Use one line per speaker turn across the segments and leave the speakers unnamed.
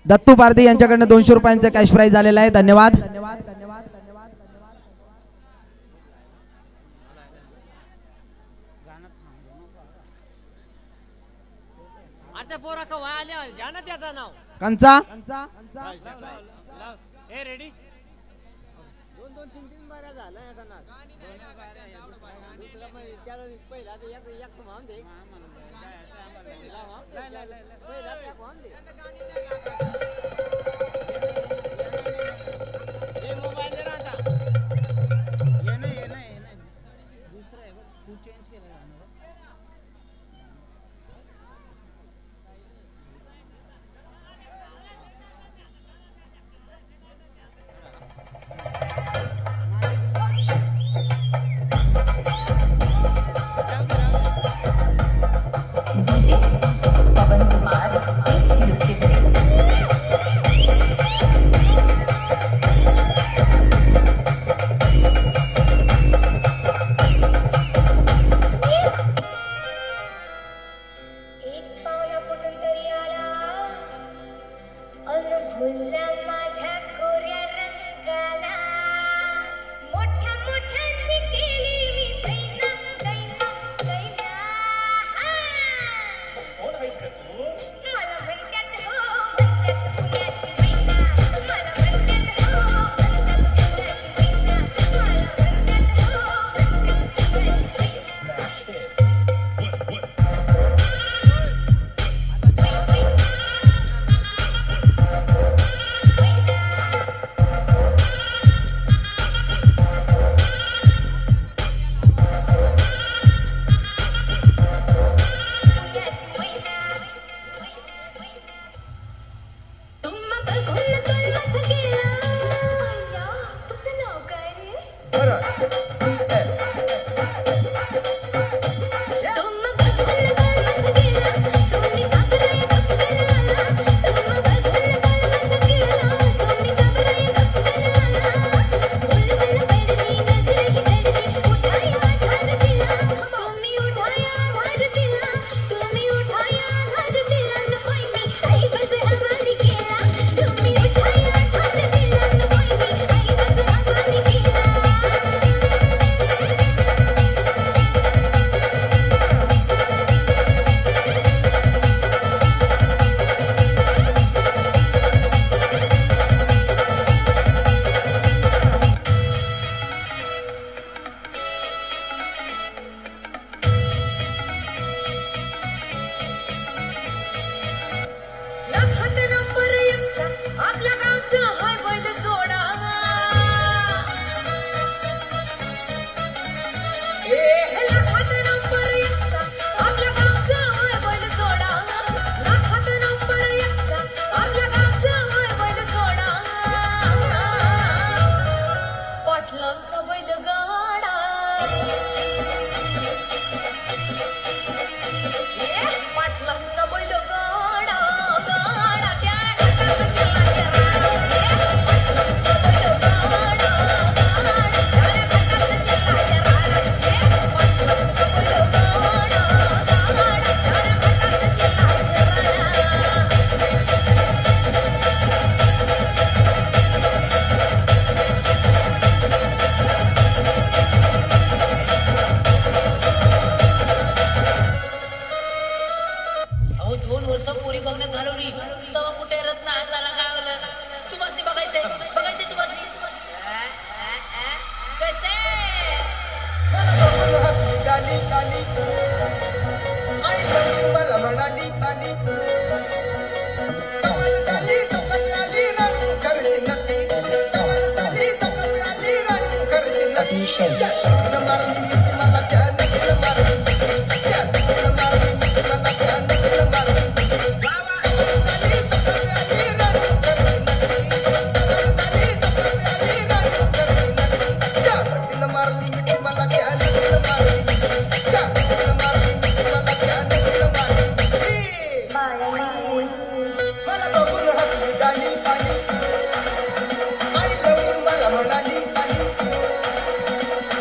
दत्तू पारधी यांच्याकडनं 200 रुपयांचं cash price आलेलं आहे. धन्यवाद. कंचा
रेडी 2 3 3 बारा झाला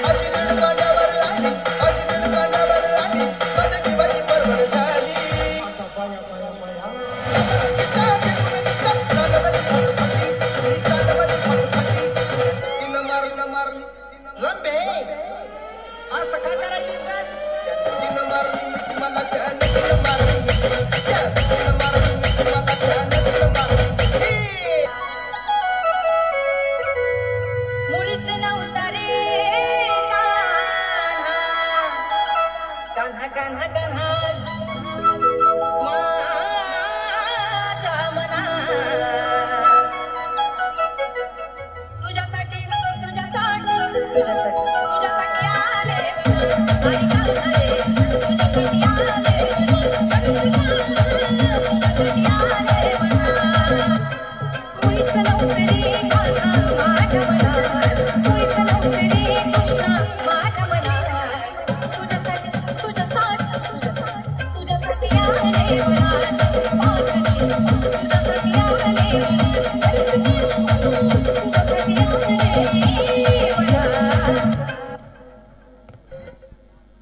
अशी मारली मिठी मला त्या नदीला मारली मिठी त्या नदीला मारली मिठी मला त्या नदीला मारली मिठी
मुळीच नव्हता रे कान्हा कान्हा कान्हा माझ्या मनात तुझ्यासाठी तुझ्यासाठी तुझ्यासाठी तुझ्यासाठी आले आई कान्हा रे तुझ्यासाठी आले तुझ्यासाठी आले मुळीच नव्हते रे कान्हा माझ्या मनात मुळीच नव्हते रे कृष्णा माझ्या मनात तुझ्यासाठी तुझ्यासाठी तुझ्यासाठी तुझ्यासाठी आले मनात पागली तुझ्यासाठी आले तुझ्यासाठी आले मनात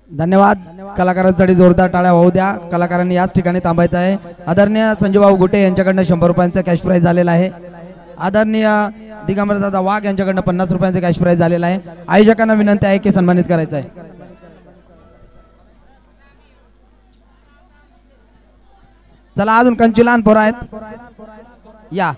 धन्यवाद. कलाकारांसाठी जोरदार टाळ्या वाहू द्या. कलाकारांनी याच ठिकाणी थांबायचं आहे. आदरणीय संजयभाऊ गुटे यांच्याकडनं 100 रुपयांचा कॅश प्राइज झालेला आहे. आदरणीय दिगंबरदादा वाघ यांच्याकडनं 50 रुपयांचा कॅश प्राइज झालेला आहे. आयोजकांना विनंती आहे की सन्मानित करायचं आहे. चला अजून कंची लहान पोरं आहेत या.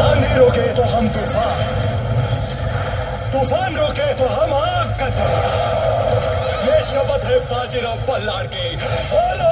आंधी रोके तो हम तूफान तूफान रोके तो हम आग का धुआं। ये शपथ है बाजीराव बल्लार की। बोलो